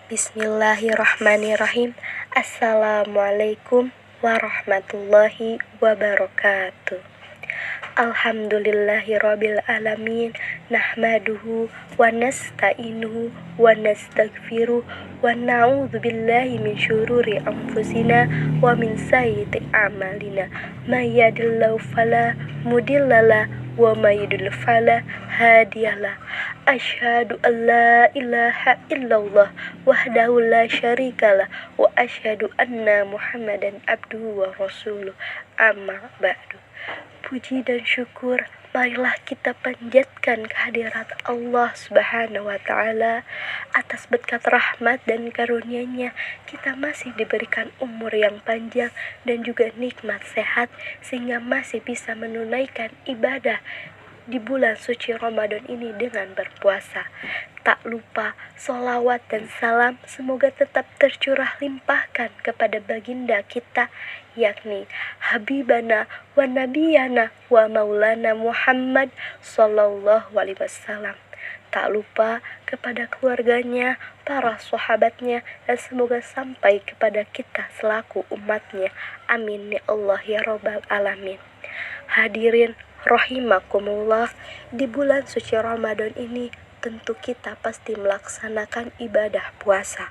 Bismillahirrahmanirrahim. Assalamualaikum warahmatullahi wabarakatuh. Alhamdulillahirabbil alamin. Nahmaduhu wa nasta'inuhu wa nastaghfiruh wa na'udzubillahi min syururi anfusina wa min sayyiati a'malina. May yahdihillahu fala mudhillalah wa may yudlil fala hadiyalah. Asyhadu an la ilaha illallah wahdahu la syarikalah wa asyhadu anna Muhammadan abduhu wa rasuluh. Amma ba'du. Puji dan syukur marilah kita panjatkan kehadirat Allah Subhanahu wa Ta'ala. Atas berkat rahmat dan karunia-Nya, kita masih diberikan umur yang panjang dan juga nikmat sehat, sehingga masih bisa menunaikan ibadah di bulan suci Ramadan ini dengan berpuasa. Tak lupa sholawat dan salam semoga tetap tercurah limpahkan kepada baginda kita, yakni Habibana wa Nabiyana wa Maulana Muhammad Sallallahu Alaihi Wasallam. Tak lupa kepada keluarganya, para sahabatnya, dan semoga sampai kepada kita selaku umatnya. Amin ya Allah ya Rabbal Alamin. Hadirin rahimakumullah, di bulan suci Ramadan ini tentu kita pasti melaksanakan ibadah puasa.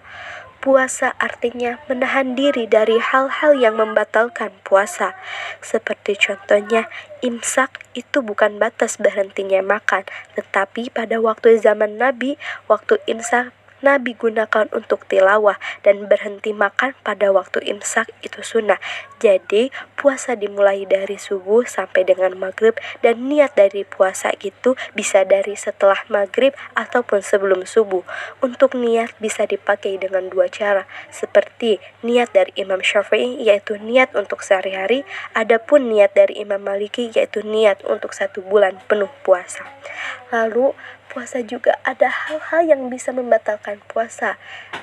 Puasa artinya menahan diri dari hal-hal yang membatalkan puasa. Seperti contohnya, imsak itu bukan batas berhentinya makan, tetapi pada waktu zaman Nabi, waktu imsak Nabi gunakan untuk tilawah, dan berhenti makan pada waktu imsak itu sunnah. Jadi puasa dimulai dari subuh sampai dengan maghrib, dan niat dari puasa itu bisa dari setelah maghrib ataupun sebelum subuh. Untuk niat bisa dipakai dengan dua cara, seperti niat dari Imam Syafi'i yaitu niat untuk sehari-hari, adapun niat dari Imam Maliki yaitu niat untuk 1 bulan penuh puasa. Lalu puasa juga ada hal-hal yang bisa membatalkan puasa,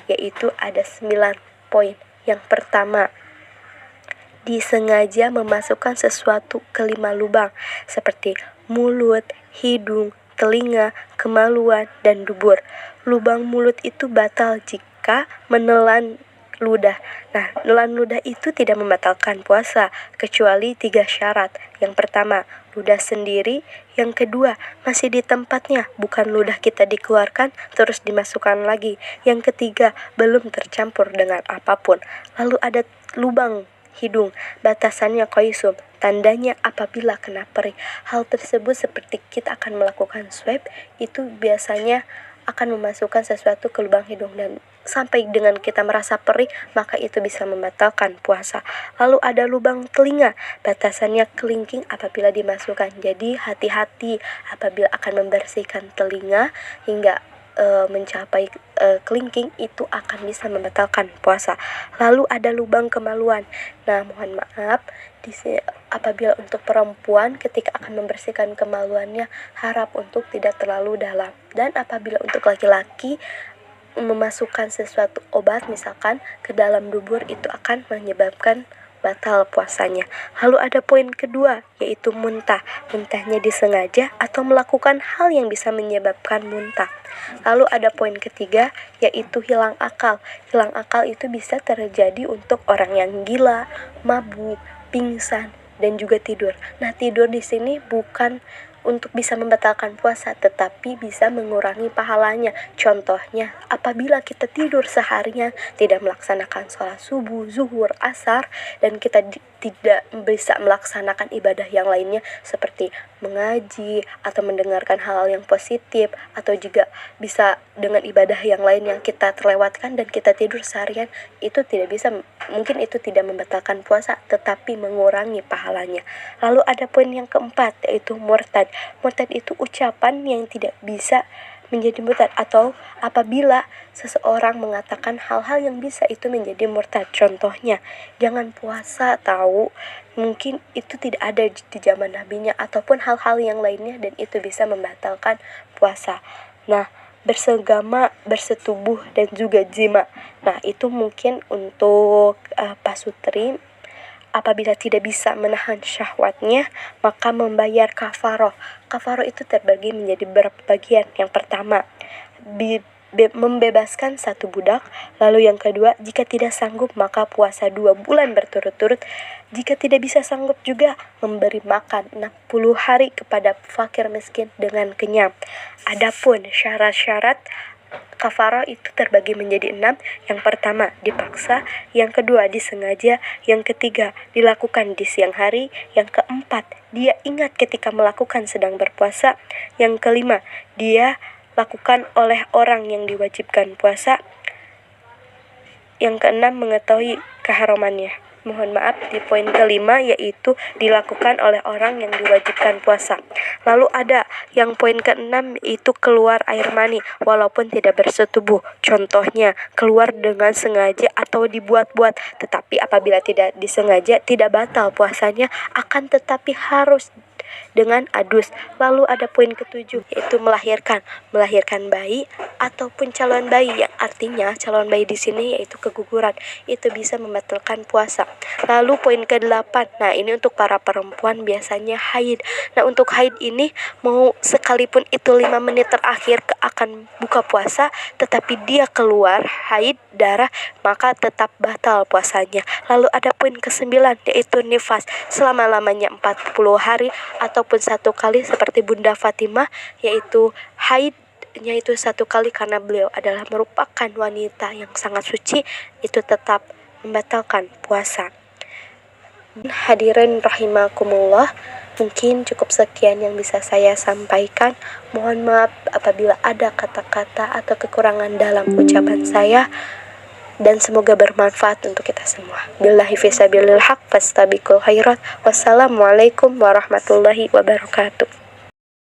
yaitu ada 9 poin. Yang pertama, disengaja memasukkan sesuatu ke 5 lubang, seperti mulut, hidung, telinga, kemaluan, dan dubur. Lubang mulut itu batal jika menelan ludah. Nah, menelan ludah itu tidak membatalkan puasa, kecuali 3 syarat. Yang pertama, ludah sendiri. Yang kedua, masih di tempatnya, bukan ludah kita dikeluarkan terus dimasukkan lagi. Yang ketiga, belum tercampur dengan apapun. Lalu ada lubang hidung, batasannya qaisum, tandanya apabila kena perih. Hal tersebut seperti kita akan melakukan swab, itu biasanya akan memasukkan sesuatu ke lubang hidung, dan sampai dengan kita merasa perih, maka itu bisa membatalkan puasa. Lalu ada lubang telinga, batasannya kelingking apabila dimasukkan. Jadi hati-hati apabila akan membersihkan telinga hingga mencapai kelingking, itu akan bisa membatalkan puasa. Lalu ada lubang kemaluan. Nah, mohon maaf, apabila untuk perempuan ketika akan membersihkan kemaluannya harap untuk tidak terlalu dalam. Dan apabila untuk laki-laki memasukkan sesuatu obat misalkan ke dalam dubur, itu akan menyebabkan batal puasanya. Lalu ada poin kedua, yaitu muntah. Muntahnya disengaja atau melakukan hal yang bisa menyebabkan muntah. Lalu ada poin ketiga, yaitu hilang akal. Hilang akal itu bisa terjadi untuk orang yang gila, mabuk, pingsan, dan juga tidur. Nah, tidur di sini bukan untuk bisa membatalkan puasa, tetapi bisa mengurangi pahalanya. Contohnya, apabila kita tidur seharian tidak melaksanakan sholat subuh, zuhur, asar, dan kita tidak bisa melaksanakan ibadah yang lainnya seperti mengaji atau mendengarkan hal-hal yang positif, atau juga bisa dengan ibadah yang lain yang kita terlewatkan dan kita tidur seharian, itu tidak bisa, mungkin itu tidak membatalkan puasa tetapi mengurangi pahalanya. Lalu ada poin yang keempat, yaitu murtad. Murtad itu ucapan yang tidak bisa menjadi murtad, atau apabila seseorang mengatakan hal-hal yang bisa itu menjadi murtad. Contohnya, jangan puasa tahu, mungkin itu tidak ada di zaman nabinya, ataupun hal-hal yang lainnya, dan itu bisa membatalkan puasa. Nah, bersegama, bersetubuh, dan juga jima. Nah, itu mungkin untuk pasutri. Apabila tidak bisa menahan syahwatnya, maka membayar kafaroh. Kafaroh itu terbagi menjadi beberapa bagian. Yang pertama, membebaskan 1 budak. Lalu yang kedua, jika tidak sanggup maka puasa 2 bulan berturut-turut. Jika tidak bisa sanggup juga, memberi makan 60 hari kepada fakir miskin dengan kenyang. Adapun syarat-syarat kafarah itu terbagi menjadi 6. Yang pertama, dipaksa. Yang kedua, disengaja. Yang ketiga, dilakukan di siang hari. Yang keempat, dia ingat ketika melakukan sedang berpuasa. Yang kelima, dia lakukan oleh orang yang diwajibkan puasa. Yang keenam, mengetahui keharamannya. Mohon maaf, di poin kelima yaitu dilakukan oleh orang yang diwajibkan puasa. Lalu ada yang poin keenam yaitu keluar air mani walaupun tidak bersetubuh. Contohnya keluar dengan sengaja atau dibuat-buat. Tetapi apabila tidak disengaja tidak batal puasanya, akan tetapi harus dengan adus. Lalu ada poin ketujuh yaitu melahirkan bayi ataupun calon bayi, yang artinya calon bayi di sini yaitu keguguran, itu bisa membatalkan puasa. Lalu poin ke-8, nah ini untuk para perempuan biasanya haid. Nah untuk haid ini mau sekalipun itu 5 menit terakhir akan buka puasa, tetapi dia keluar haid darah, maka tetap batal puasanya. Lalu ada poin ke-9 yaitu nifas, selama-lamanya 40 hari ataupun 1 kali seperti Bunda Fatimah, yaitu haidnya itu 1 kali karena beliau adalah merupakan wanita yang sangat suci, itu tetap membatalkan puasa. Hadirin rahimakumullah, mungkin cukup sekian yang bisa saya sampaikan. Mohon maaf apabila ada kata-kata atau kekurangan dalam ucapan saya, dan semoga bermanfaat untuk kita semua. Billahi fisabilil haq fastabiqul khairat. Wassalamualaikum warahmatullahi wabarakatuh.